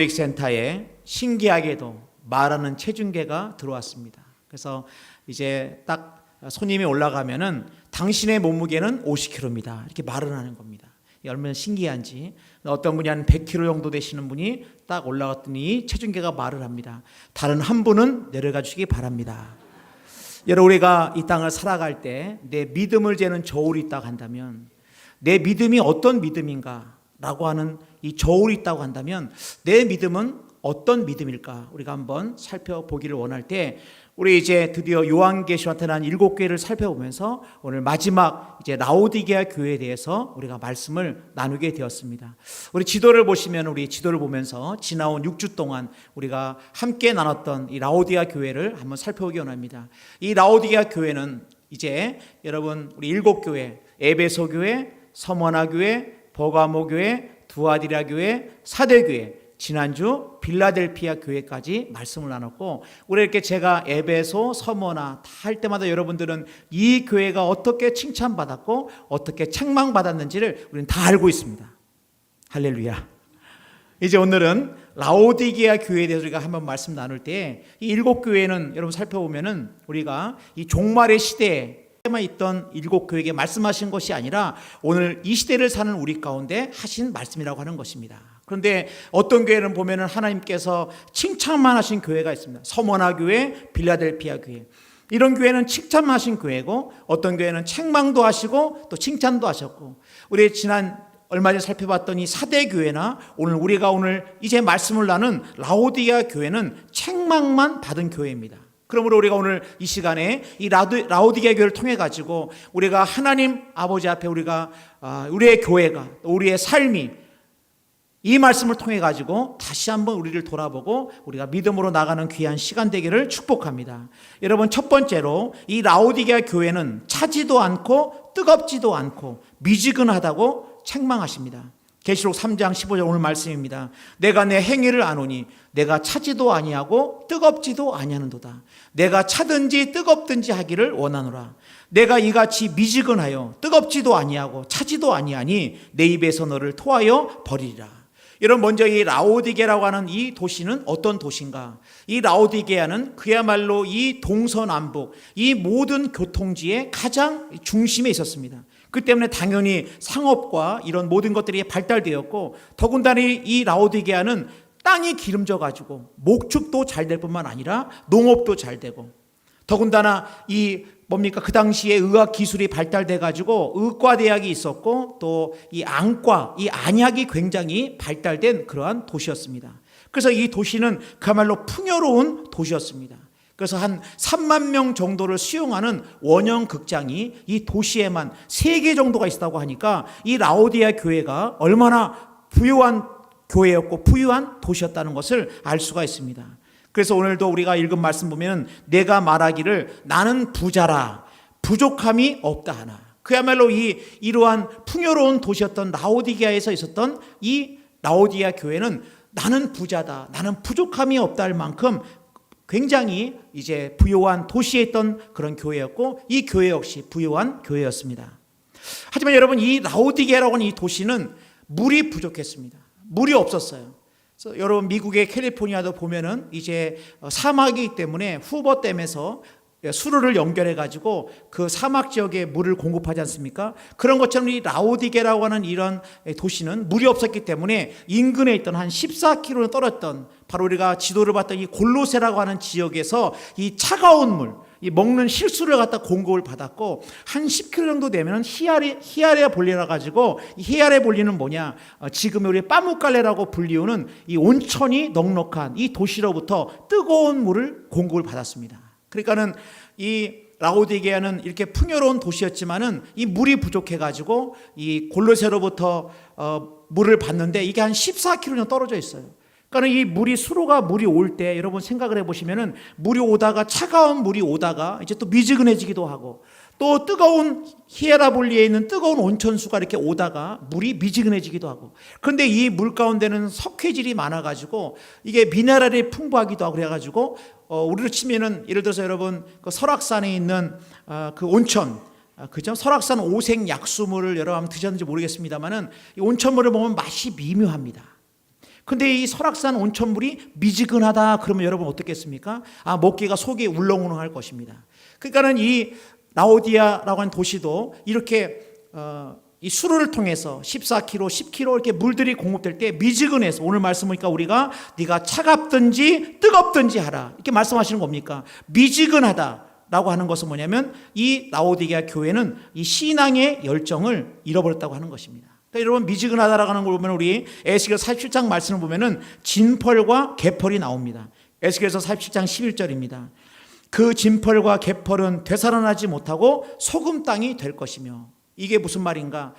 교육센터에 신기하게도 말하는 체중계가 들어왔습니다. 그래서 이제 딱 손님이 올라가면은 당신의 몸무게는 50kg입니다. 이렇게 말을 하는 겁니다. 얼마나 신기한지. 어떤 분이 한 100kg 정도 되시는 분이 딱 올라갔더니 체중계가 말을 합니다. 다른 한 분은 내려가 주시기 바랍니다. 여러분, 우리가 이 땅을 살아갈 때 내 믿음을 재는 저울이 있다고 한다면, 내 믿음이 어떤 믿음인가 라고 하는 이 저울이 있다고 한다면 내 믿음은 어떤 믿음일까? 우리가 한번 살펴보기를 원할 때, 우리 이제 드디어 요한계시와 나타난 7교회를 살펴보면서 오늘 마지막 이제 라오디게아 교회에 대해서 우리가 말씀을 나누게 되었습니다. 우리 지도를 보시면, 우리 지도를 보면서 지나온 6주 동안 우리가 함께 나눴던 이 라오디게아 교회를 한번 살펴보기 원합니다. 이 라오디게아 교회는 이제 여러분, 우리 7교회, 에베소 교회, 서머나 교회, 버가모 교회, 두아디라 교회, 사대 교회, 지난주 빌라델피아 교회까지 말씀을 나눴고, 우리 이렇게 제가 에베소, 서머나 다 할 때마다 여러분들은 이 교회가 어떻게 칭찬받았고 어떻게 책망받았는지를 우리는 다 알고 있습니다. 할렐루야. 이제 오늘은 라오디게아 교회에 대해서 우리가 한번 말씀 나눌 때, 이 7교회는 여러분 살펴보면은 우리가 이 종말의 시대에 만 있던 7교회에게 말씀하신 것이 아니라 오늘 이 시대를 사는 우리 가운데 하신 말씀이라고 하는 것입니다. 그런데 어떤 교회는 보면은 하나님께서 칭찬만 하신 교회가 있습니다. 서머나 교회, 빌라델피아 교회. 이런 교회는 칭찬만 하신 교회고, 어떤 교회는 책망도 하시고 또 칭찬도 하셨고, 우리 지난 얼마 전에 살펴봤던 이 사대 교회나 우리가 오늘 이제 말씀을 나눈 라오디게아 교회는 책망만 받은 교회입니다. 그러므로 우리가 오늘 이 시간에 이 라오디게아 교회를 통해 가지고 우리가 하나님 아버지 앞에 우리의 교회가, 우리의 삶이 이 말씀을 통해 가지고 다시 한번 우리를 돌아보고 우리가 믿음으로 나가는 귀한 시간 되기를 축복합니다. 여러분, 첫 번째로 이 라오디게아 교회는 차지도 않고 뜨겁지도 않고 미지근하다고 책망하십니다. 계시록 3장 15절 오늘 말씀입니다. 내가 내 행위를 아노니 내가 차지도 아니하고 뜨겁지도 아니하는도다. 내가 차든지 뜨겁든지 하기를 원하노라. 내가 이같이 미지근하여 뜨겁지도 아니하고 차지도 아니하니 내 입에서 너를 토하여 버리리라. 여러분, 먼저 이 라오디게라고 하는 이 도시는 어떤 도시인가? 이 라오디게아는 그야말로 이 동서남북 이 모든 교통지의 가장 중심에 있었습니다. 그 때문에 당연히 상업과 이런 모든 것들이 발달되었고, 더군다나 이 라오디게아는 땅이 기름져 가지고 목축도 잘 될 뿐만 아니라 농업도 잘 되고, 더군다나 그 당시에 의학 기술이 발달돼 가지고 의과대학이 있었고, 또 이 안과, 이 안약이 굉장히 발달된 그러한 도시였습니다. 그래서 이 도시는 그야말로 풍요로운 도시였습니다. 그래서 한 3만 명 정도를 수용하는 원형 극장이 이 도시에만 3개 정도가 있다고 하니까 이 라오디게아 교회가 얼마나 부유한 교회였고 부유한 도시였다는 것을 알 수가 있습니다. 그래서 오늘도 우리가 읽은 말씀 보면, 내가 말하기를 나는 부자라 부족함이 없다 하나. 그야말로 이러한 풍요로운 도시였던 라오디게아에서 있었던 이 라오디게아 교회는 나는 부자다, 나는 부족함이 없다 할 만큼 굉장히 이제 부유한 도시에 있던 그런 교회였고, 이 교회 역시 부유한 교회였습니다. 하지만 여러분, 이 라오디게아라고 하는 이 도시는 물이 부족했습니다. 물이 없었어요. 그래서 여러분, 미국의 캘리포니아도 보면은 이제 사막이기 때문에 후버댐에서 수로를 연결해 가지고 그 사막 지역에 물을 공급하지 않습니까? 그런 것처럼 이 라오디게라고 하는 이런 도시는 물이 없었기 때문에 인근에 있던 한 14km 떨어졌던, 바로 우리가 지도를 봤던 이 골로세라고 하는 지역에서 이 차가운 물, 이 먹는 실수를 갖다 공급을 받았고, 한 10km 정도 되면 히아레 볼리라 가지고, 이 히아레 볼리는 뭐냐? 지금 우리 빠무칼레라고 불리우는 이 온천이 넉넉한 이 도시로부터 뜨거운 물을 공급을 받았습니다. 그러니까는 이 라오디게아는 이렇게 풍요로운 도시였지만은 이 물이 부족해 가지고 이 골로새로부터 물을 받는데 이게 한 14km 정도 떨어져 있어요. 그러니까 이 물이 올 때 여러분 생각을 해보시면은, 물이 오다가 차가운 물이 오다가 이제 또 미지근해지기도 하고, 또 뜨거운 히에라볼리에 있는 뜨거운 온천수가 이렇게 오다가 물이 미지근해지기도 하고, 그런데 이 물 가운데는 석회질이 많아가지고 이게 미네랄이 풍부하기도 하고 그래가지고 우리로 치면은 예를 들어서 여러분 그 설악산에 있는 그 온천, 그죠? 설악산 오색 약수물을 여러분 드셨는지 모르겠습니다만은 이 온천물을 보면 맛이 미묘합니다. 근데 이 설악산 온천물이 미지근하다 그러면 여러분 어떻겠습니까? 먹기가 속이 울렁울렁할 것입니다. 그러니까는 이 라오디아라고 하는 도시도 이렇게 이 수로를 통해서 14km, 10km 이렇게 물들이 공급될 때 미지근해서, 오늘 말씀 보니까 우리가 네가 차갑든지 뜨겁든지 하라 이렇게 말씀하시는 겁니까? 미지근하다라고 하는 것은 뭐냐면 이 라오디게아 교회는 이 신앙의 열정을 잃어버렸다고 하는 것입니다. 그러니까 여러분, 미지근하다라고 하는 걸 보면 우리 에스겔 47장 말씀을 보면은 진펄과 개펄이 나옵니다. 에스겔서 47장 11절입니다. 그 진펄과 개펄은 되살아나지 못하고 소금 땅이 될 것이며, 이게 무슨 말인가?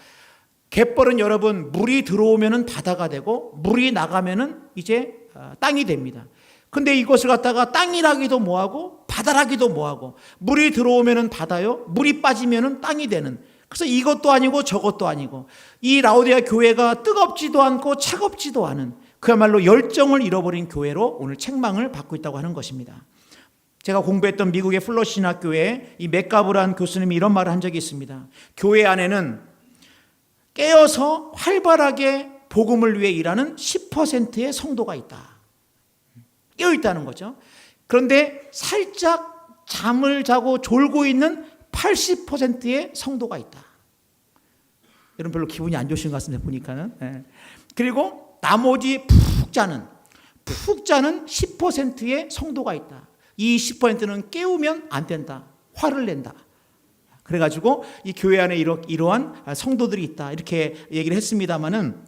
갯벌은 여러분, 물이 들어오면은 바다가 되고 물이 나가면은 이제 땅이 됩니다. 근데 이것을 갖다가 땅이라기도 뭐하고 바다라기도 뭐하고, 물이 들어오면은 바다요, 물이 빠지면은 땅이 되는, 그래서 이것도 아니고 저것도 아니고, 이 라오디아 교회가 뜨겁지도 않고 차갑지도 않은 그야말로 열정을 잃어버린 교회로 오늘 책망을 받고 있다고 하는 것입니다. 제가 공부했던 미국의 플러시 신학교에 이 맥가브란 교수님이 이런 말을 한 적이 있습니다. 교회 안에는 깨어서 활발하게 복음을 위해 일하는 10%의 성도가 있다. 깨어 있다는 거죠. 그런데 살짝 잠을 자고 졸고 있는 80%의 성도가 있다. 여러분 별로 기분이 안 좋으신 것 같은데 보니까는. 그리고 나머지 푹 자는 10%의 성도가 있다. 이 10%는 깨우면 안 된다. 화를 낸다. 그래가지고 이 교회 안에 이러한 성도들이 있다. 이렇게 얘기를 했습니다만은,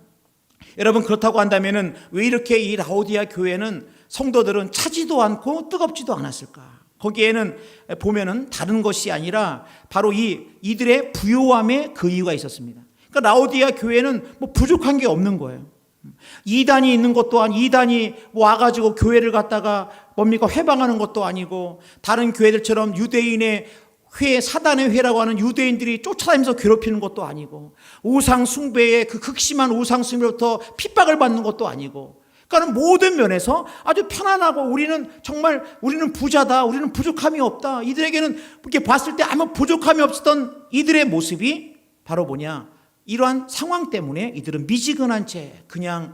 여러분 그렇다고 한다면은 왜 이렇게 이 라오디아 교회는 성도들은 차지도 않고 뜨겁지도 않았을까? 거기에는 보면은 다른 것이 아니라 바로 이들의 부요함에 그 이유가 있었습니다. 그러니까 라오디아 교회는 뭐 부족한 게 없는 거예요. 이단이 있는 것도 아니고, 이단이 와가지고 교회를 갖다가 뭡니까 회방하는 것도 아니고, 다른 교회들처럼 유대인의 회, 사단의 회라고 하는 유대인들이 쫓아다니면서 괴롭히는 것도 아니고, 우상 숭배의 그 극심한 우상 숭배로부터 핍박을 받는 것도 아니고, 그러니까 모든 면에서 아주 편안하고, 우리는 부자다, 우리는 부족함이 없다, 이들에게는 이렇게 봤을 때 아무 부족함이 없었던 이들의 모습이 바로 뭐냐, 이러한 상황 때문에 이들은 미지근한 채 그냥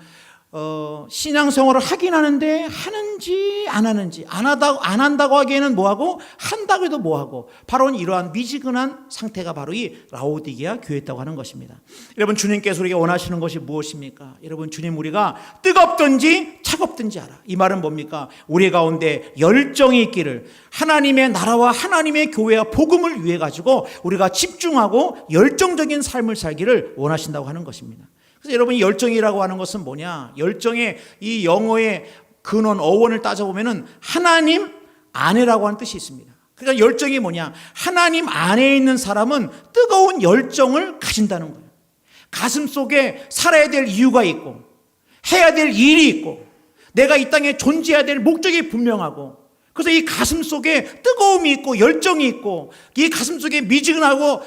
신앙생활을 하긴 하는데 하는지 안 하는지, 안 한다고 하기에는 뭐하고 한다고 해도 뭐하고, 바로 이러한 미지근한 상태가 바로 이 라오디게아 교회였다고 하는 것입니다. 여러분, 주님께서 우리에게 원하시는 것이 무엇입니까? 여러분, 주님 우리가 뜨겁든지 차갑든지 하라. 이 말은 뭡니까? 우리 가운데 열정이 있기를, 하나님의 나라와 하나님의 교회와 복음을 위해 가지고 우리가 집중하고 열정적인 삶을 살기를 원하신다고 하는 것입니다. 그래서 여러분, 이 열정이라고 하는 것은 뭐냐? 열정의 이 영어의 근원 어원을 따져보면은 하나님 안에라고 하는 뜻이 있습니다. 그러니까 열정이 뭐냐? 하나님 안에 있는 사람은 뜨거운 열정을 가진다는 거예요. 가슴 속에 살아야 될 이유가 있고, 해야 될 일이 있고, 내가 이 땅에 존재해야 될 목적이 분명하고, 그래서 이 가슴 속에 뜨거움이 있고 열정이 있고, 이 가슴 속에 미지근하고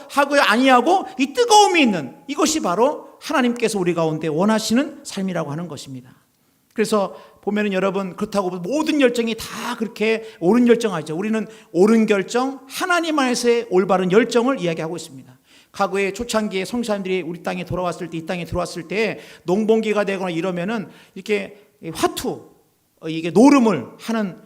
아니하고 이 뜨거움이 있는, 이것이 바로 하나님께서 우리 가운데 원하시는 삶이라고 하는 것입니다. 그래서 보면은 여러분, 그렇다고 모든 열정이 다 그렇게 옳은 열정 아니죠. 우리는 옳은 결정, 하나님 안에서의 올바른 열정을 이야기하고 있습니다. 과거에 초창기에 성도님들이 우리 땅에 돌아왔을 때, 이 땅에 들어왔을 때 농번기가 되거나 이러면은 이렇게 화투, 이게 노름을 하는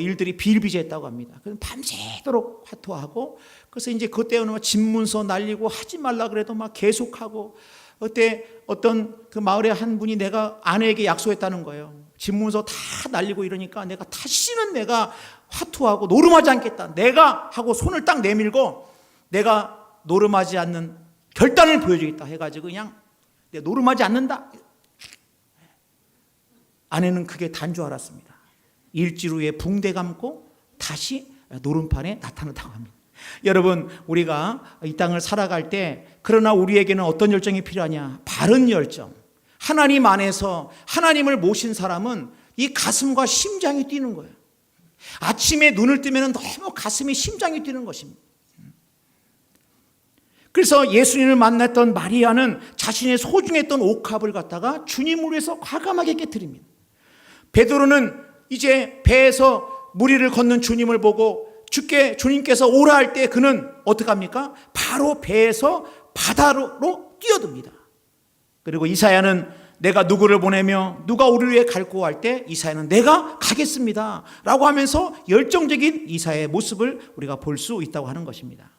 일들이 비일비재했다고 합니다. 그래서 밤새도록 화투하고, 그래서 이제 그것 때문에 집문서 날리고 하지 말라 그래도 막 계속하고, 그때 어떤 그 마을의 한 분이 내가 아내에게 약속했다는 거예요. 집문서 다 날리고 이러니까 내가 다시는 내가 화투하고 노름하지 않겠다. 내가 하고 손을 딱 내밀고 내가 노름하지 않는 결단을 보여주겠다 해가지고 그냥 내가 노름하지 않는다. 아내는 그게 단 줄 알았습니다. 일주일 후에 붕대 감고 다시 노름판에 나타났다고 합니다. 여러분, 우리가 이 땅을 살아갈 때, 그러나 우리에게는 어떤 열정이 필요하냐? 바른 열정. 하나님 안에서 하나님을 모신 사람은 이 가슴과 심장이 뛰는 거예요. 아침에 눈을 뜨면 너무 가슴이, 심장이 뛰는 것입니다. 그래서 예수님을 만났던 마리아는 자신의 소중했던 옥합을 갖다가 주님을 위해서 과감하게 깨트립니다. 베드로는 이제 배에서 무리를 걷는 주님을 보고 주님께서 오라 할 때 그는 어떻게 합니까? 바로 배에서 바다로 뛰어듭니다. 그리고 이사야는 내가 누구를 보내며 누가 우리를 위해 갈고 할 때 이사야는 내가 가겠습니다 라고 하면서 열정적인 이사야의 모습을 우리가 볼 수 있다고 하는 것입니다.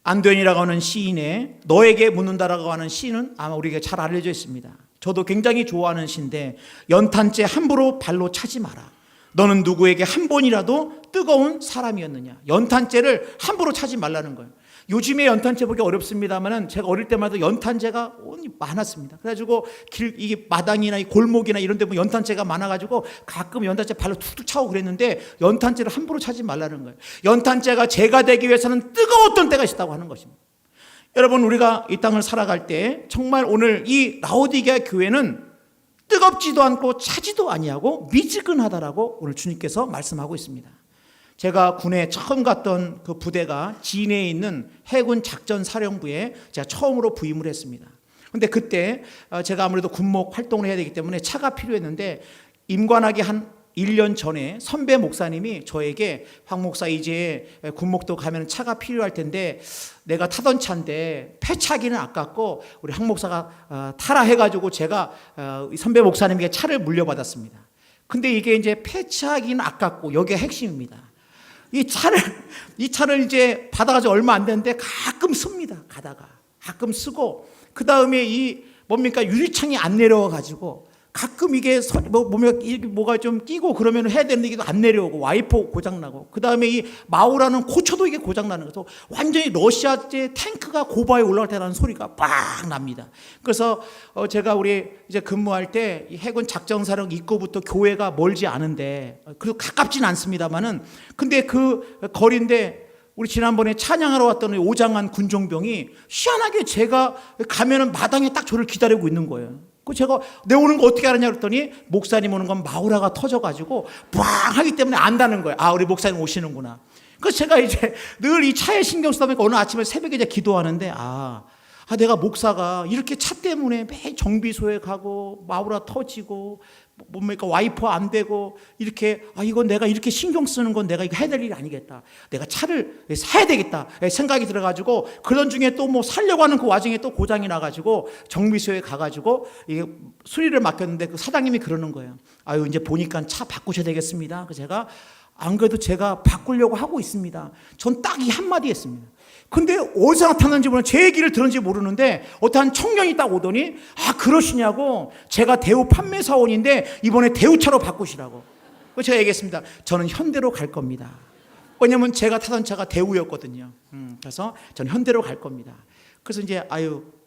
안도현이라고 하는 시인의 너에게 묻는다라고 하는 시는 아마 우리에게 잘 알려져 있습니다. 저도 굉장히 좋아하는 시인데, 연탄재 함부로 발로 차지 마라. 너는 누구에게 한 번이라도 뜨거운 사람이었느냐. 연탄재를 함부로 차지 말라는 거예요. 요즘에 연탄재 보기 어렵습니다만 제가 어릴 때마다 연탄재가 많았습니다. 그래가지고 이게 마당이나 이 골목이나 이런 데 보면 연탄재가 많아가지고 가끔 연탄재 발로 툭툭 차고 그랬는데, 연탄재를 함부로 차지 말라는 거예요. 연탄재가 재가 되기 위해서는 뜨거웠던 때가 있다고 하는 것입니다. 여러분, 우리가 이 땅을 살아갈 때 정말 오늘 이 라오디게아 교회는 뜨겁지도 않고 차지도 아니하고 미지근하다라고 오늘 주님께서 말씀하고 있습니다. 제가 군에 처음 갔던 그 부대가 진해에 있는 해군 작전사령부에 제가 처음으로 부임을 했습니다. 그런데 그때 제가 아무래도 군목 활동을 해야 되기 때문에 차가 필요했는데, 임관하기 한 1년 전에 선배 목사님이 저에게 황 목사 이제 군목도 가면 차가 필요할 텐데 내가 타던 차인데 폐차기는 아깝고 우리 황 목사가 타라 해가지고 제가 선배 목사님에게 차를 물려받았습니다. 근데 이게 이제 폐차기는 아깝고 여기가 핵심입니다. 이 차를 이제 받아가지고 얼마 안 됐는데 가끔 씁니다. 가다가 가끔 쓰고, 그 다음에 이 뭡니까 유리창이 안 내려와가지고 가끔 이게 뭐가 좀 끼고 그러면 해야 되는데 이게 안 내려오고 와이퍼 고장나고, 그 다음에 이 마우라는 고쳐도 이게 고장나는 거죠. 완전히 러시아제 탱크가 고바에 올라갈 때 나는 소리가 빵 납니다. 그래서 제가 우리 이제 근무할 때 이 해군 작전사령 입구부터 교회가 멀지 않은데, 그리고 가깝진 않습니다만은 근데 그 거리인데, 우리 지난번에 찬양하러 왔던 오장한 군종병이 희한하게 제가 가면은 마당에 딱 저를 기다리고 있는 거예요. 그 제가 내 오는 거 어떻게 알았냐 그랬더니, 목사님 오는 건 마우라가 터져가지고 빵 하기 때문에 안다는 거예요. 아, 우리 목사님 오시는구나. 그래서 제가 이제 늘 이 차에 신경 쓰다 보니까 어느 아침에 새벽에 이제 기도하는데, 내가 목사가 이렇게 차 때문에 매일 정비소에 가고 마우라 터지고 뭡니까 와이퍼 안 되고 이렇게, 이건 내가 이렇게 신경 쓰는 건 내가 이거 해야 될 일이 아니겠다. 내가 차를 사야 되겠다 생각이 들어가지고, 그런 중에 또 뭐 살려고 하는 그 와중에 또 고장이 나가지고 정비소에 가가지고 이게 수리를 맡겼는데, 그 사장님이 그러는 거예요. 이제 보니까 차 바꾸셔야 되겠습니다. 그래서 제가 안 그래도 제가 바꾸려고 하고 있습니다. 전 딱 이 한마디 했습니다. 근데 어디서 나타났는지 모르는, 제 얘기를 들은지 모르는데 어떤 청년이 딱 오더니, 그러시냐고, 제가 대우 판매사원인데 이번에 대우차로 바꾸시라고. 제가 얘기했습니다. 저는 현대로 갈 겁니다. 왜냐면 제가 타던 차가 대우였거든요. 그래서 저는 현대로 갈 겁니다. 그래서 이제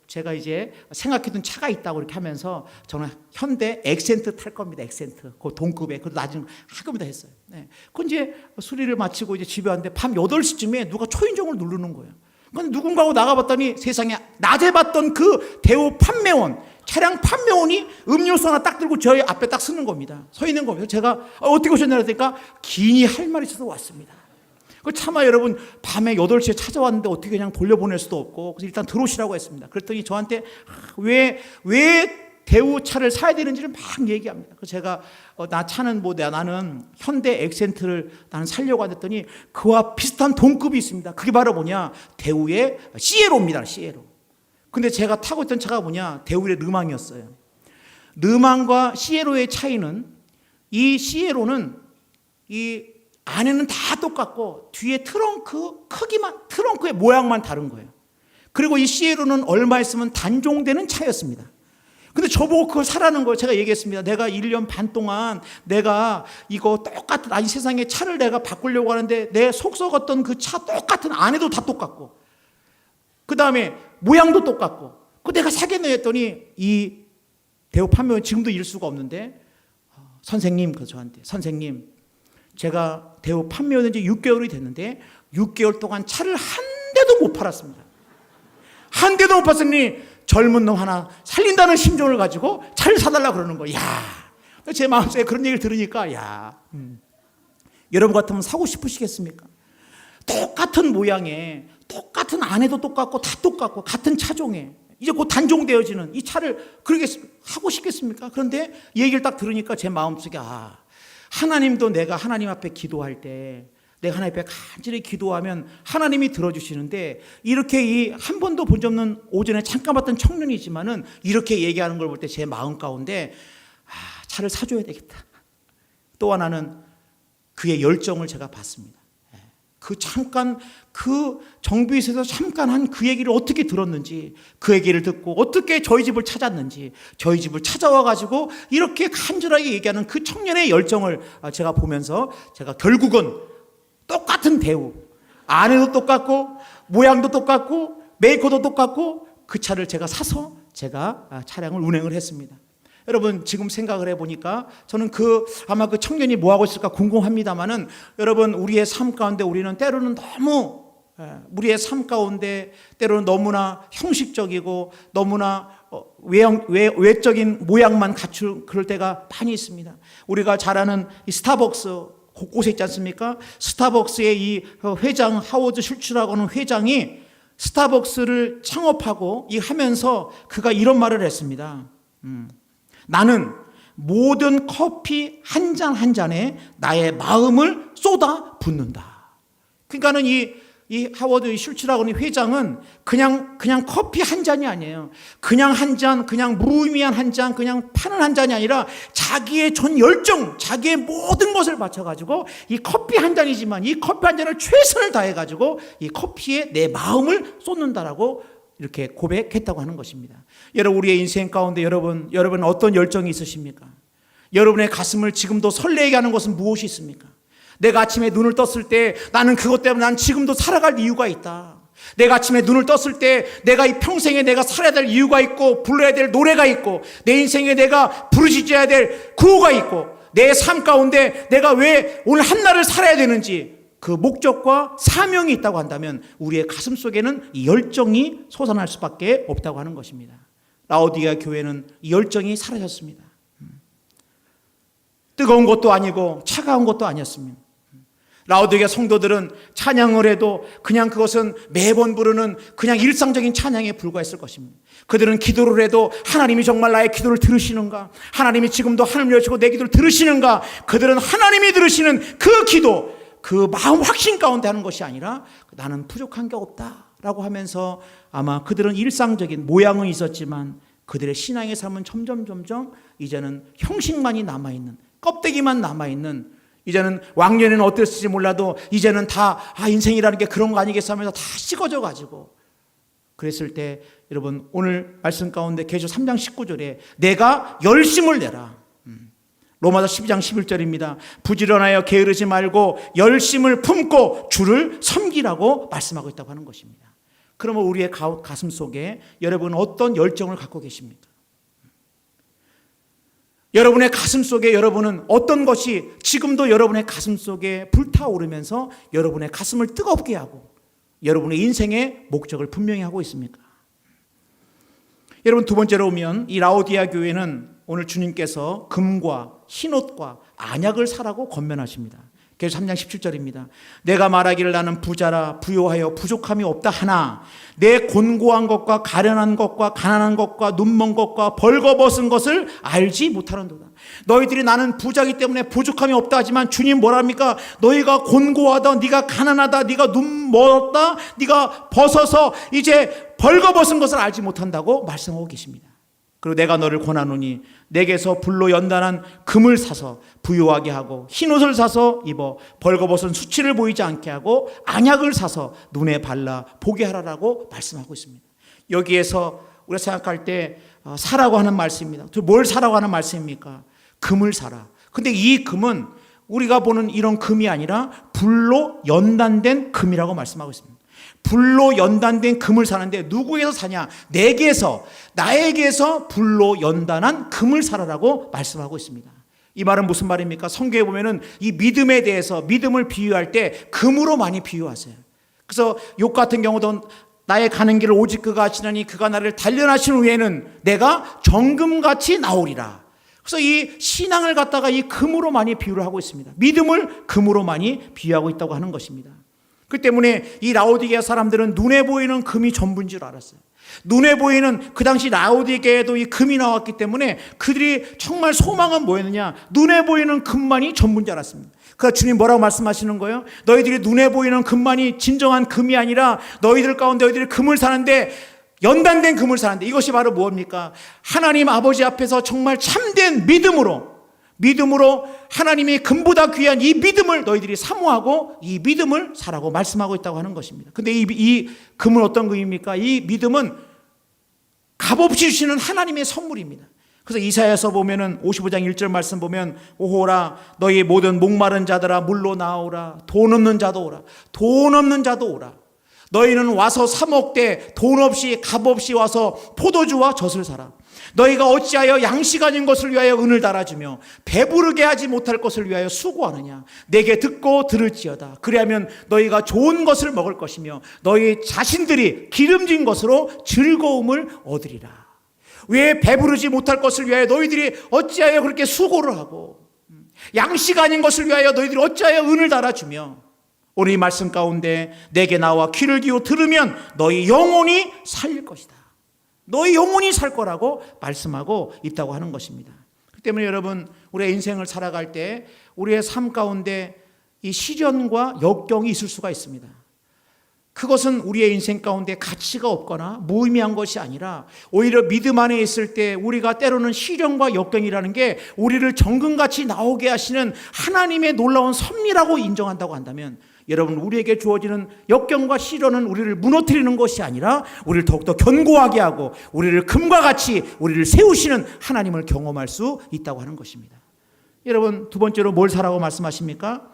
제가 이제 생각해둔 차가 있다고 이렇게 하면서 저는 현대 엑센트 탈 겁니다. 엑센트. 그 동급에. 그래도 나중에 할 겁니다 했어요. 네. 그 이제 수리를 마치고 이제 집에 왔는데 밤 8시쯤에 누가 초인종을 누르는 거예요. 근데 누군가 하고 나가봤더니 세상에 낮에 봤던 그 대우 판매원, 차량 판매원이 음료수 하나 딱 들고 저희 앞에 딱 서는 겁니다. 서 있는 겁니다. 제가 어떻게 오셨냐 그러니까 기니 할 말이 있어서 왔습니다. 차마 여러분 밤에 8시에 찾아왔는데 어떻게 그냥 돌려보낼 수도 없고, 그래서 일단 들어오시라고 했습니다. 그랬더니 저한테 왜 대우차를 사야 되는지를 막 얘기합니다. 그래서 제가 나 차는 나는 현대 엑센트를 나는 살려고 했더니 그와 비슷한 동급이 있습니다. 그게 바로 뭐냐, 대우의 시에로입니다. 시에로. 근데 제가 타고 있던 차가 뭐냐, 대우의 르망이었어요. 르망과 시에로의 차이는, 이 시에로는 이 안에는 다 똑같고 뒤에 트렁크 크기만, 트렁크의 모양만 다른 거예요. 그리고 이 시에로는 얼마 있으면 단종되는 차였습니다. 근데 저보고 그걸 사라는 거예요. 제가 얘기했습니다. 내가 1년 반 동안 내가 이거 똑같은, 아니 세상에 차를 내가 바꾸려고 하는데 내 속 썩었던 그 차 똑같은, 안에도 다 똑같고 그 다음에 모양도 똑같고, 그 내가 사겠네 했더니 이 대우 판매원 지금도 이럴 수가 없는데, 선생님, 그 저한테, 선생님, 제가 대우 판매원 지 6개월이 됐는데 6개월 동안 차를 한 대도 못 팔았습니다. 한 대도 못 팔았으니 젊은 놈 하나 살린다는 심정을 가지고 차를 사달라고 그러는 거예요. 제 마음속에 그런 얘기를 들으니까 여러분 같으면 사고 싶으시겠습니까? 똑같은 모양에, 똑같은 안에도 똑같고 다 똑같고 같은 차종에 이제 곧 단종되어지는 이 차를 그렇게 하고 싶겠습니까? 그런데 얘기를 딱 들으니까 제 마음속에 하나님도 내가 하나님 앞에 기도할 때 내가 하나님 앞에 간절히 기도하면 하나님이 들어주시는데, 이렇게 이 한 번도 본 적 없는 오전에 잠깐 봤던 청년이지만은 이렇게 얘기하는 걸 볼 때 제 마음 가운데 차를 사줘야 되겠다. 또 하나는 그의 열정을 제가 봤습니다. 그 잠깐 그 정비소에서 잠깐 한 그 얘기를 어떻게 들었는지, 그 얘기를 듣고 어떻게 저희 집을 찾았는지, 저희 집을 찾아와 가지고 이렇게 간절하게 얘기하는 그 청년의 열정을 제가 보면서 제가 결국은 똑같은 대우, 안에도 똑같고 모양도 똑같고 메이커도 똑같고 그 차를 제가 사서 제가 차량을 운행을 했습니다. 여러분, 지금 생각을 해보니까 저는 아마 그 청년이 뭐 하고 있을까 궁금합니다만은, 여러분, 우리의 삶 가운데 우리는 때로는 너무 우리의 삶 가운데 때로는 너무나 형식적이고 너무나 외적인 모양만 갖춘 그럴 때가 많이 있습니다. 우리가 잘 아는 이 스타벅스 곳곳에 있지 않습니까? 스타벅스의 이 회장 하워드 슐츠라고 하는 회장이 스타벅스를 창업하고 하면서 그가 이런 말을 했습니다. 나는 모든 커피 한 잔 한 잔에 나의 마음을 쏟아 붓는다. 그러니까는 이 하워드 슐츠라고 하는 회장은 그냥 커피 한 잔이 아니에요. 그냥 한 잔, 그냥 무의미한 한 잔, 그냥 파는 한 잔이 아니라 자기의 전 열정, 자기의 모든 것을 바쳐가지고 이 커피 한 잔이지만 이 커피 한 잔을 최선을 다해가지고 이 커피에 내 마음을 쏟는다라고 이렇게 고백했다고 하는 것입니다. 여러분, 우리의 인생 가운데 여러분 어떤 열정이 있으십니까? 여러분의 가슴을 지금도 설레게 하는 것은 무엇이 있습니까? 내가 아침에 눈을 떴을 때 나는 그것 때문에 난 지금도 살아갈 이유가 있다. 내가 아침에 눈을 떴을 때 내가 이 평생에 내가 살아야 될 이유가 있고 불러야 될 노래가 있고 내 인생에 내가 부르짖어야 될 구호가 있고 내 삶 가운데 내가 왜 오늘 한날을 살아야 되는지 그 목적과 사명이 있다고 한다면 우리의 가슴 속에는 이 열정이 솟아날 수밖에 없다고 하는 것입니다. 라오디게아 교회는 이 열정이 사라졌습니다. 뜨거운 것도 아니고 차가운 것도 아니었습니다. 라오디게아 성도들은 찬양을 해도 그냥 그것은 매번 부르는 그냥 일상적인 찬양에 불과했을 것입니다. 그들은 기도를 해도 하나님이 정말 나의 기도를 들으시는가? 하나님이 지금도 하늘을 여시고 내 기도를 들으시는가? 그들은 하나님이 들으시는 그 기도, 그 마음 확신 가운데 하는 것이 아니라 나는 부족한 게 없다라고 하면서 아마 그들은 일상적인 모양은 있었지만 그들의 신앙의 삶은 점점 이제는 형식만이 남아있는, 껍데기만 남아있는, 이제는 왕년에는 어땠을지 몰라도 이제는 다 인생이라는 게 그런 거 아니겠어 하면서 다 식어져 가지고 그랬을 때 여러분, 오늘 말씀 가운데 계시록 3장 19절에 내가 열심을 내라. 로마서 12장 11절입니다. 부지런하여 게으르지 말고 열심을 품고 주를 섬기라고 말씀하고 있다고 하는 것입니다. 그러면 우리의 가슴 속에 여러분은 어떤 열정을 갖고 계십니까? 여러분의 가슴 속에 여러분은 어떤 것이 지금도 여러분의 가슴 속에 불타오르면서 여러분의 가슴을 뜨겁게 하고 여러분의 인생의 목적을 분명히 하고 있습니까? 여러분, 두 번째로 오면 이 라오디게아 교회는 오늘 주님께서 금과 흰옷과 안약을 사라고 권면하십니다. 그래서 3장 17절입니다. 내가 말하기를 나는 부자라 부요하여 부족함이 없다 하나 내 곤고한 것과 가련한 것과 가난한 것과 눈먼 것과 벌거벗은 것을 알지 못하는도다. 너희들이 나는 부자이기 때문에 부족함이 없다 하지만 주님 뭐랍니까? 너희가 곤고하다, 네가 가난하다, 네가 눈먼다, 네가 벗어서 이제 벌거벗은 것을 알지 못한다고 말씀하고 계십니다. 그리고 내가 너를 권하노니 내게서 불로 연단한 금을 사서 부유하게 하고 흰옷을 사서 입어 벌거벗은 수치를 보이지 않게 하고 안약을 사서 눈에 발라 보게 하라라고 말씀하고 있습니다. 여기에서 우리가 생각할 때 사라고 하는 말씀입니다. 뭘 사라고 하는 말씀입니까? 금을 사라. 근데 이 금은 우리가 보는 이런 금이 아니라 불로 연단된 금이라고 말씀하고 있습니다. 불로 연단된 금을 사는데 누구에게서 사냐? 내게서, 나에게서 불로 연단한 금을 사라라고 말씀하고 있습니다. 이 말은 무슨 말입니까? 성경에 보면은 이 믿음에 대해서 믿음을 비유할 때 금으로 많이 비유하세요. 그래서 욥 같은 경우도 나의 가는 길을 오직 그가 하시나니 그가 나를 단련하신 후에는 내가 정금같이 나오리라. 그래서 이 신앙을 갖다가 이 금으로 많이 비유를 하고 있습니다. 믿음을 금으로 많이 비유하고 있다고 하는 것입니다. 그 때문에 이 라오디게아 사람들은 눈에 보이는 금이 전부인 줄 알았어요. 눈에 보이는 그 당시 라오디게에도 이 금이 나왔기 때문에 그들이 정말 소망은 뭐였느냐? 눈에 보이는 금만이 전부인 줄 알았습니다. 그러니까 주님 뭐라고 말씀하시는 거예요? 너희들이 눈에 보이는 금만이 진정한 금이 아니라 너희들 가운데 너희들이 금을 사는데, 연단된 금을 사는데, 이것이 바로 무엇입니까? 하나님 아버지 앞에서 정말 참된 믿음으로 하나님이 금보다 귀한 이 믿음을 너희들이 사모하고 이 믿음을 사라고 말씀하고 있다고 하는 것입니다. 근데 이 금은 어떤 금입니까? 이 믿음은 값없이 주시는 하나님의 선물입니다. 그래서 이사야서 보면은 55장 1절 말씀 보면, 오호라 너희 모든 목마른 자들아 물로 나오라. 돈 없는 자도 오라. 돈 없는 자도 오라. 너희는 와서 사 먹되 돈 없이 값 없이 와서 포도주와 젖을 사라. 너희가 어찌하여 양식 아닌 것을 위하여 은을 달아주며 배부르게 하지 못할 것을 위하여 수고하느냐? 내게 듣고 들을지어다. 그리하면 너희가 좋은 것을 먹을 것이며 너희 자신들이 기름진 것으로 즐거움을 얻으리라. 왜 배부르지 못할 것을 위하여 너희들이 어찌하여 그렇게 수고를 하고, 양식 아닌 것을 위하여 너희들이 어찌하여 은을 달아주며, 오늘 이 말씀 가운데 내게 나와 귀를 기울여 들으면 너희 영혼이 살 것이다. 너희 영혼이 살 거라고 말씀하고 있다고 하는 것입니다. 그렇기 때문에 여러분, 우리의 인생을 살아갈 때 우리의 삶 가운데 이 시련과 역경이 있을 수가 있습니다. 그것은 우리의 인생 가운데 가치가 없거나 무의미한 것이 아니라 오히려 믿음 안에 있을 때 우리가 때로는 시련과 역경이라는 게 우리를 정금같이 나오게 하시는 하나님의 놀라운 섭리라고 인정한다고 한다면, 여러분, 우리에게 주어지는 역경과 시련은 우리를 무너뜨리는 것이 아니라 우리를 더욱더 견고하게 하고 우리를 금과 같이 우리를 세우시는 하나님을 경험할 수 있다고 하는 것입니다. 여러분, 두 번째로 뭘 사라고 말씀하십니까?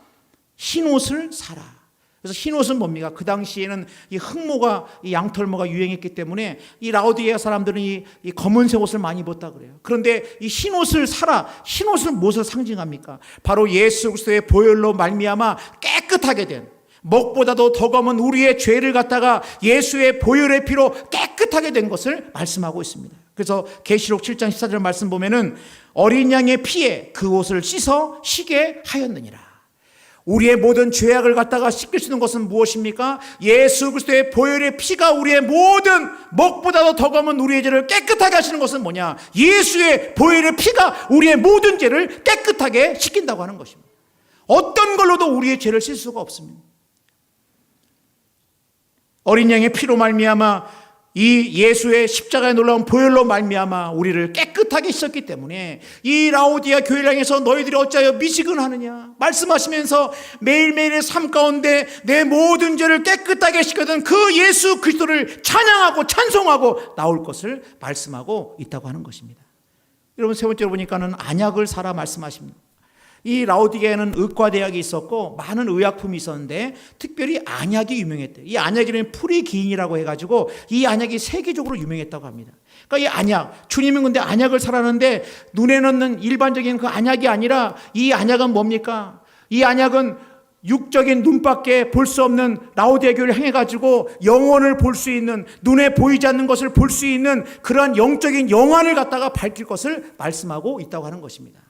흰옷을 사라. 그래서 흰옷은 뭡니까? 그 당시에는 이 흑모가, 이 양털모가 유행했기 때문에 이 라오디게아 사람들은 이 검은색 옷을 많이 입었다 그래요. 그런데 이 흰옷을 사라. 흰옷은 무엇을 상징합니까? 바로 예수 그리스도의 보혈로 말미암아 깨끗하게 된, 먹보다도 더 검은 우리의 죄를 갖다가 예수의 보혈의 피로 깨끗하게 된 것을 말씀하고 있습니다. 그래서 계시록 7장 14절 말씀 보면은 어린 양의 피에 그 옷을 씻어 쉬게 하였느니라. 우리의 모든 죄악을 갖다가 씻길 수 있는 것은 무엇입니까? 예수 그리스도의 보혈의 피가 우리의 모든 먹보다도 더 검은 우리의 죄를 깨끗하게 하시는 것은 뭐냐? 예수의 보혈의 피가 우리의 모든 죄를 깨끗하게 씻긴다고 하는 것입니다. 어떤 걸로도 우리의 죄를 씻을 수가 없습니다. 어린 양의 피로 말미암아 이 예수의 십자가에 놀라운 보혈로 말미암아 우리를 깨끗하게 씻었기 때문에 이 라오디아 교회를 향해서 너희들이 어찌하여 미지근하느냐 말씀하시면서 매일매일의 삶 가운데 내 모든 죄를 깨끗하게 씻거든 그 예수 그리스도를 찬양하고 찬송하고 나올 것을 말씀하고 있다고 하는 것입니다. 여러분, 세 번째로 보니까는 안약을 사라 말씀하십니다. 이 라오디게에는 의과대학이 있었고 많은 의약품이 있었는데 특별히 안약이 유명했대요. 이 안약이는 프리기인이라고 해가지고 이 안약이 세계적으로 유명했다고 합니다. 그러니까 이 안약, 주님은 근데 안약을 사라는데 눈에 넣는 일반적인 그 안약이 아니라 이 안약은 뭡니까? 이 안약은 육적인 눈밖에 볼 수 없는 라오디게 교회를 향해 가지고 영혼을 볼 수 있는, 눈에 보이지 않는 것을 볼 수 있는 그러한 영적인 영안을 갖다가 밝힐 것을 말씀하고 있다고 하는 것입니다.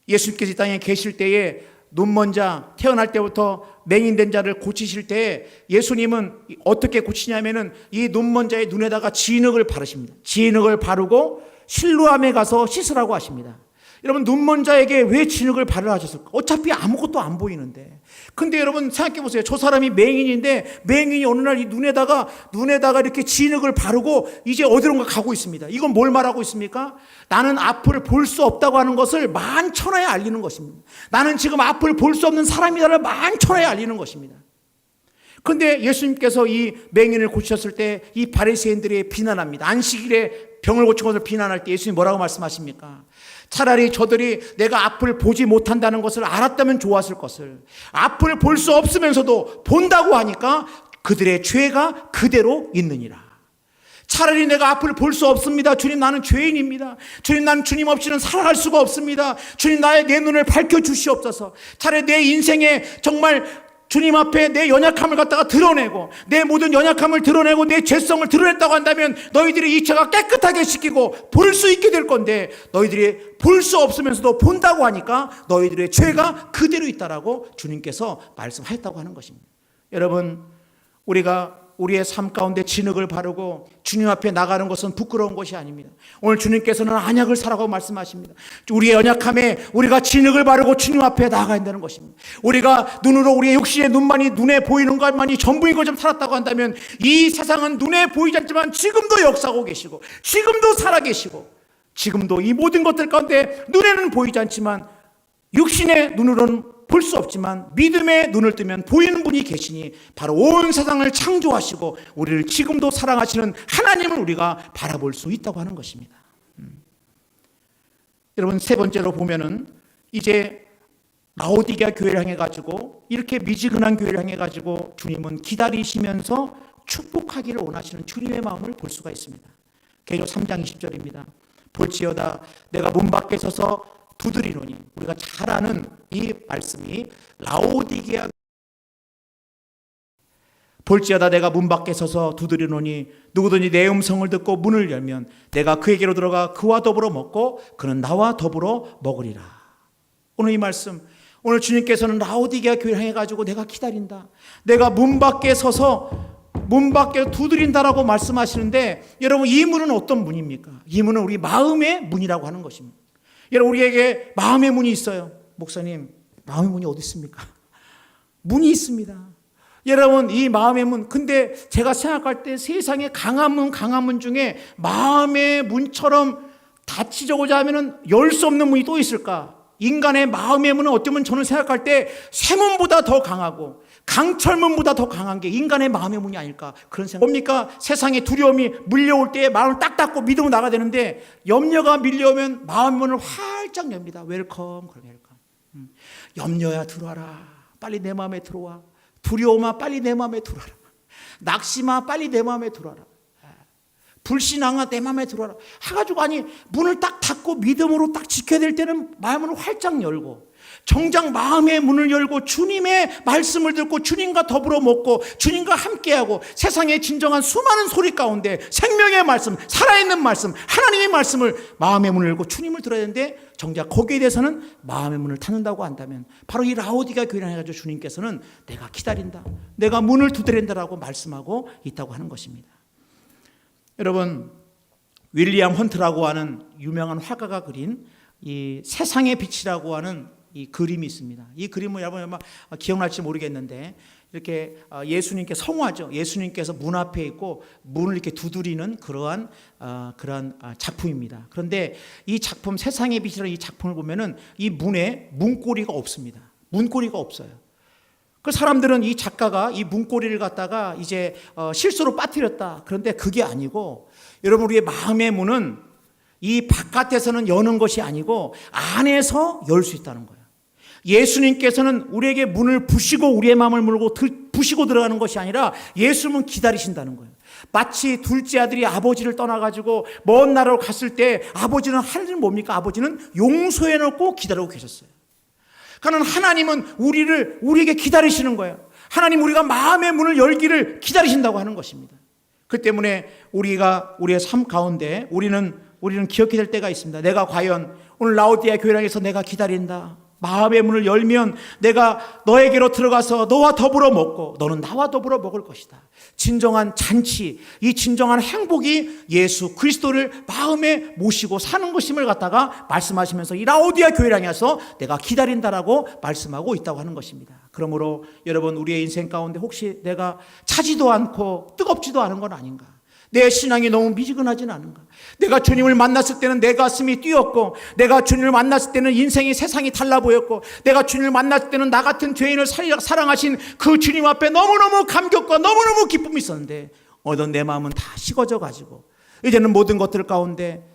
예수님께서 이 땅에 계실 때에 눈먼 자, 태어날 때부터 맹인된 자를 고치실 때 예수님은 어떻게 고치냐면은 이 눈먼 자의 눈에다가 진흙을 바르십니다. 진흙을 바르고 실로암에 가서 씻으라고 하십니다. 여러분, 눈먼 자에게 왜 진흙을 바르라 하셨을까? 어차피 아무것도 안 보이는데. 근데 여러분 생각해 보세요. 저 사람이 맹인인데 맹인이 어느 날 이 눈에다가 이렇게 진흙을 바르고 이제 어디론가 가고 있습니다. 이건 뭘 말하고 있습니까? 나는 앞을 볼 수 없다고 하는 것을 만천하에 알리는 것입니다. 나는 지금 앞을 볼 수 없는 사람이다를 만천하에 알리는 것입니다. 그런데 예수님께서 이 맹인을 고치셨을 때 이 바리새인들이 비난합니다. 안식일에 병을 고친 것을 비난할 때 예수님이 뭐라고 말씀하십니까? 차라리 저들이 내가 앞을 보지 못한다는 것을 알았다면 좋았을 것을, 앞을 볼 수 없으면서도 본다고 하니까 그들의 죄가 그대로 있느니라. 차라리 내가 앞을 볼 수 없습니다. 주님, 나는 죄인입니다. 주님, 나는 주님 없이는 살아갈 수가 없습니다. 주님, 내 눈을 밝혀주시옵소서. 차라리 내 인생에 정말 주님 앞에 내 연약함을 갖다가 드러내고 내 모든 연약함을 드러내고 내 죄성을 드러냈다고 한다면 너희들이 이 죄가 깨끗하게 씻기고 볼 수 있게 될 건데, 너희들이 볼 수 없으면서도 본다고 하니까 너희들의 죄가 그대로 있다라고 주님께서 말씀하셨다고 하는 것입니다. 여러분, 우리가 우리의 삶 가운데 진흙을 바르고 주님 앞에 나가는 것은 부끄러운 것이 아닙니다. 오늘 주님께서는 언약을 사라고 말씀하십니다. 우리의 언약함에 우리가 진흙을 바르고 주님 앞에 나가야 된다는 것입니다. 우리가 눈으로 우리의 육신의 눈에 보이는 것만이 전부인 것처럼 살았다고 한다면 이 세상은 눈에 보이지 않지만 지금도 역사하고 계시고 지금도 살아계시고 지금도 이 모든 것들 가운데 눈에는 보이지 않지만 육신의 눈으로는 볼 수 없지만 믿음의 눈을 뜨면 보이는 분이 계시니 바로 온 세상을 창조하시고 우리를 지금도 사랑하시는 하나님을 우리가 바라볼 수 있다고 하는 것입니다. 여러분, 세 번째로 보면은 이제 라오디게아 교회를 향해 가지고 이렇게 미지근한 교회를 향해 가지고 주님은 기다리시면서 축복하기를 원하시는 주님의 마음을 볼 수가 있습니다. 계시록 3장 20절입니다. 볼지어다 내가 문 밖에 서서 두드리노니, 우리가 잘 아는 이 말씀이 라오디게아, 볼지어다 내가 문 밖에 서서 두드리노니 누구든지 내 음성을 듣고 문을 열면 내가 그에게로 들어가 그와 더불어 먹고 그는 나와 더불어 먹으리라. 오늘 이 말씀, 오늘 주님께서는 라오디게아 교회를 향해 가지고 내가 기다린다, 내가 문 밖에 서서 문 밖에 두드린다라고 말씀하시는데, 여러분 이 문은 어떤 문입니까? 이 문은 우리 마음의 문이라고 하는 것입니다. 여러분, 우리에게 마음의 문이 있어요. 목사님, 마음의 문이 어디 있습니까? 문이 있습니다. 여러분, 이 마음의 문, 근데 제가 생각할 때 세상에 강한 문 중에 마음의 문처럼 닫히자고자 하면 열 수 없는 문이 또 있을까? 인간의 마음의 문은 어쩌면 저는 생각할 때 세문보다 더 강하고 강철문보다 더 강한 게 인간의 마음의 문이 아닐까, 그런 생각. 뭡니까? 세상에 두려움이 밀려올 때 마음을 딱 닫고 믿음으로 나가야 되는데 염려가 밀려오면 마음의 문을 활짝 엽니다. 웰컴, 웰컴. 염려야 들어와라, 빨리 내 마음에 들어와. 두려움아 빨리 내 마음에 들어와라. 낙심아 빨리 내 마음에 들어와라. 불신앙아 내 마음에 들어와라 해가지고, 아니 문을 딱 닫고 믿음으로 딱 지켜야 될 때는 마음을 활짝 열고, 정작 마음의 문을 열고 주님의 말씀을 듣고 주님과 더불어 먹고 주님과 함께하고 세상의 진정한 수많은 소리 가운데 생명의 말씀, 살아있는 말씀, 하나님의 말씀을, 마음의 문을 열고 주님을 들어야 되는데 정작 거기에 대해서는 마음의 문을 닫는다고 한다면 바로 이 라오디게아 교회를 해가지고 주님께서는 내가 기다린다, 내가 문을 두드린다라고 말씀하고 있다고 하는 것입니다. 여러분, 윌리엄 헌트라고 하는 유명한 화가가 그린 이 세상의 빛이라고 하는 이 그림이 있습니다. 이 그림은 여러분 아마 기억날지 모르겠는데, 이렇게 예수님께 성화죠. 예수님께서 문 앞에 있고 문을 이렇게 두드리는 그러한 작품입니다. 그런데 이 작품, 세상의 빛이라는 이 작품을 보면은 이 문에 문고리가 없습니다. 문고리가 없어요. 그 사람들은 이 작가가 이 문고리를 갖다가 이제 실수로 빠뜨렸다. 그런데 그게 아니고, 여러분 우리의 마음의 문은 이 바깥에서는 여는 것이 아니고 안에서 열 수 있다는 거예요. 예수님께서는 우리에게 문을 부시고 우리의 마음을 물고 부시고 들어가는 것이 아니라 예수님은 기다리신다는 거예요. 마치 둘째 아들이 아버지를 떠나가지고 먼 나라로 갔을 때 아버지는 하늘은 뭡니까? 아버지는 용서해 놓고 기다리고 계셨어요. 그러니까 하나님은 우리에게 기다리시는 거예요. 하나님, 우리가 마음의 문을 열기를 기다리신다고 하는 것입니다. 그 때문에 우리가 우리의 삶 가운데 우리는 기억해야 될 때가 있습니다. 내가 과연 오늘 라오디게아 교회에서 내가 기다린다, 마음의 문을 열면 내가 너에게로 들어가서 너와 더불어 먹고 너는 나와 더불어 먹을 것이다. 진정한 잔치, 이 진정한 행복이 예수 그리스도를 마음에 모시고 사는 것임을 갖다가 말씀하시면서 이 라오디게아 교회를 향해서 내가 기다린다라고 말씀하고 있다고 하는 것입니다. 그러므로 여러분, 우리의 인생 가운데 혹시 내가 차지도 않고 뜨겁지도 않은 건 아닌가? 내 신앙이 너무 미지근하진 않은가? 내가 주님을 만났을 때는 내 가슴이 뛰었고, 내가 주님을 만났을 때는 인생이, 세상이 달라 보였고, 내가 주님을 만났을 때는 나 같은 죄인을 사랑하신 그 주님 앞에 너무너무 감격과 너무너무 기쁨이 있었는데, 어떤 내 마음은 다 식어져 가지고 이제는 모든 것들 가운데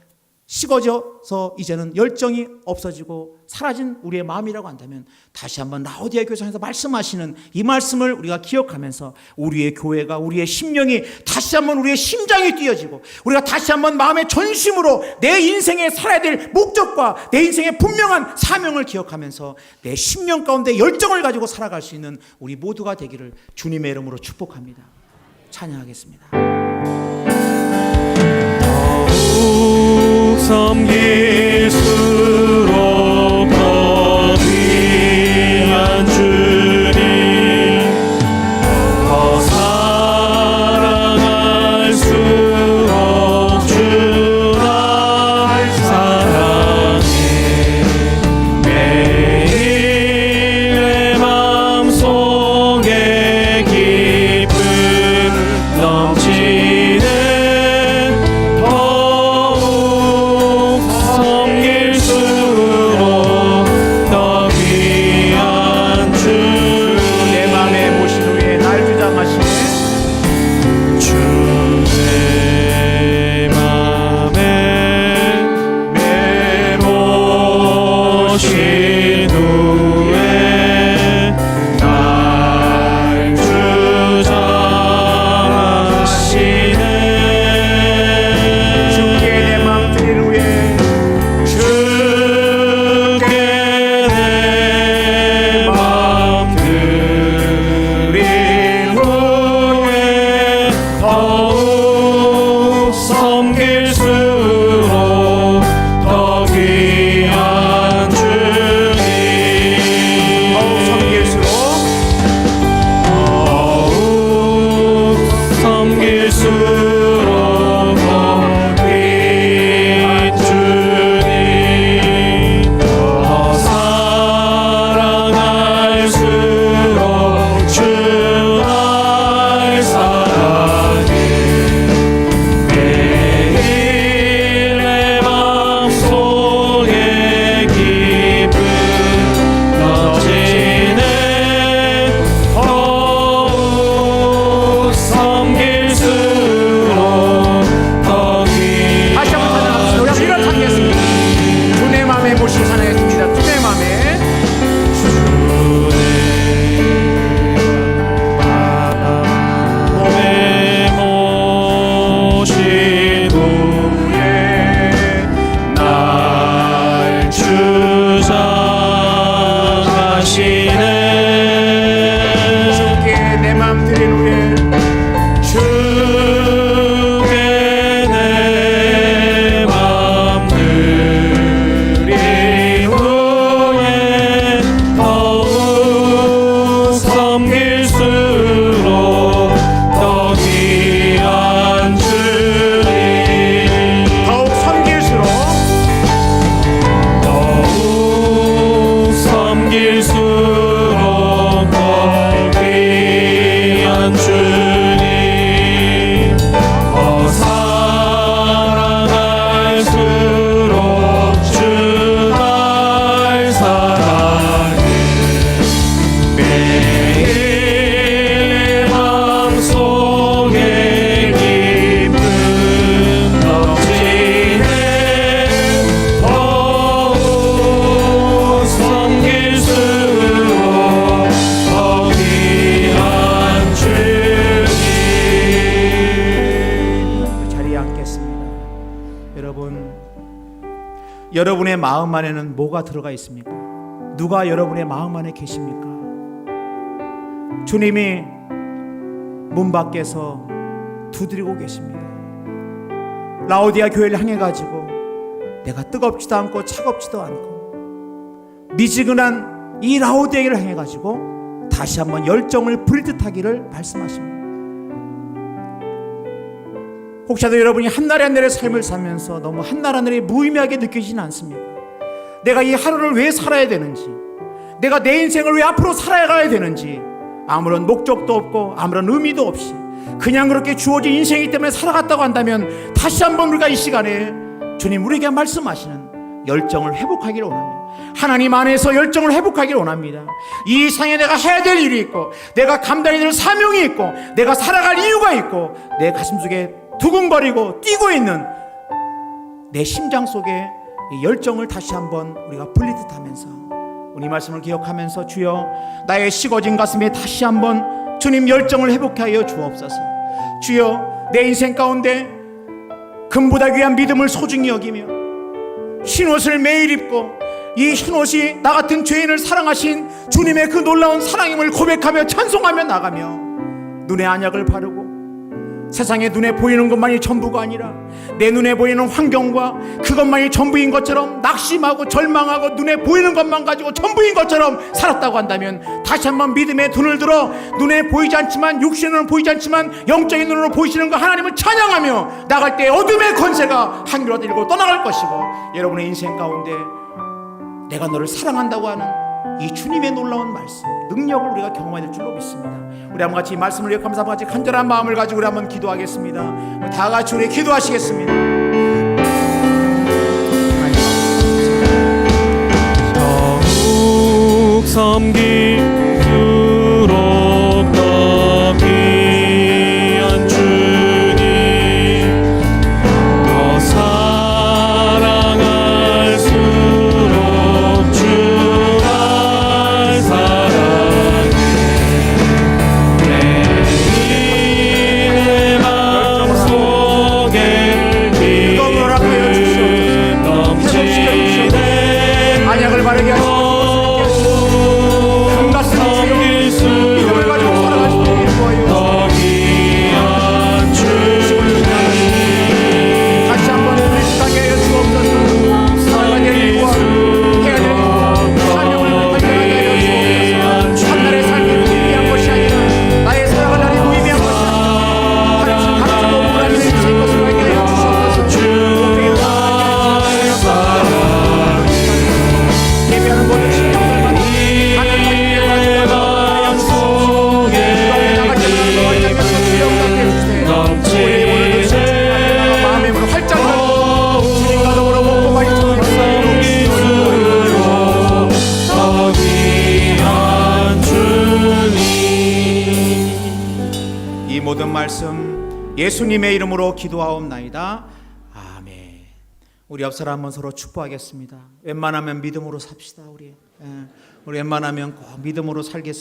식어져서 이제는 열정이 없어지고 사라진 우리의 마음이라고 한다면, 다시 한번 라오디게아 교회에서 말씀하시는 이 말씀을 우리가 기억하면서 우리의 교회가, 우리의 심령이 다시 한번, 우리의 심장이 뛰어지고 우리가 다시 한번 마음의 전심으로 내 인생에 살아야 될 목적과 내 인생의 분명한 사명을 기억하면서 내 심령 가운데 열정을 가지고 살아갈 수 있는 우리 모두가 되기를 주님의 이름으로 축복합니다. 찬양하겠습니다. 섬길수록 더 귀한 주님, 더 사랑 여러분의 마음 안에는 뭐가 들어가 있습니까? 누가 여러분의 마음 안에 계십니까? 주님이 문 밖에서 두드리고 계십니다. 라오디아 교회를 향해 가지고 내가 뜨겁지도 않고 차갑지도 않고 미지근한 이 라오디아를 향해 가지고 다시 한번 열정을 부릴 듯하기를 말씀하십니다. 혹시라도 여러분이 한날 한날의 삶을 살면서 너무 한날 한날이 무의미하게 느껴지지는 않습니까? 내가 이 하루를 왜 살아야 되는지, 내가 내 인생을 왜 앞으로 살아가야 되는지 아무런 목적도 없고 아무런 의미도 없이 그냥 그렇게 주어진 인생이기 때문에 살아갔다고 한다면 다시 한번 우리가 이 시간에 주님 우리에게 말씀하시는 열정을 회복하기를 원합니다. 하나님 안에서 열정을 회복하기를 원합니다. 이 세상에 내가 해야 될 일이 있고 내가 감당해야 될 사명이 있고 내가 살아갈 이유가 있고 내 가슴 속에 두근거리고 뛰고 있는 내 심장 속에 이 열정을 다시 한번 우리가 불리듯 하면서 우리 말씀을 기억하면서 주여 나의 식어진 가슴에 다시 한번 주님 열정을 회복하여 주옵소서. 주여 내 인생 가운데 금보다 귀한 믿음을 소중히 여기며 흰옷을 매일 입고 이 흰옷이 나 같은 죄인을 사랑하신 주님의 그 놀라운 사랑임을 고백하며 찬송하며 나가며 눈에 안약을 바르고 세상에 눈에 보이는 것만이 전부가 아니라 내 눈에 보이는 환경과 그것만이 전부인 것처럼 낙심하고 절망하고 눈에 보이는 것만 가지고 전부인 것처럼 살았다고 한다면 다시 한번 믿음의 눈을 들어 눈에 보이지 않지만 육신으로는 보이지 않지만 영적인 눈으로 보이시는 그 하나님을 찬양하며 나갈 때 어둠의 권세가 한결 들고 떠나갈 것이고 여러분의 인생 가운데 내가 너를 사랑한다고 하는 이 주님의 놀라운 말씀 능력을 우리가 경험해야 될 줄로 믿습니다. 우리 한번 같이 이 말씀을 기억하면서 한번 같이 간절한 마음을 가지고 우리 한번 기도하겠습니다. 우리 다 같이 우리 기도하시겠습니다. 더욱 섬기도록 더 귀한 주님 더 사랑할수록 주 날 사랑해 내 마음 속에 기쁨 넘치네 안약을 바르게 하시고 모든 말씀 예수님의 이름으로 기도하옵나이다. 아멘. 우리 옆 사람 한번 서로 축복하겠습니다. 웬만하면 믿음으로 삽시다. 우리 웬만하면 꼭 믿음으로 살겠습니다.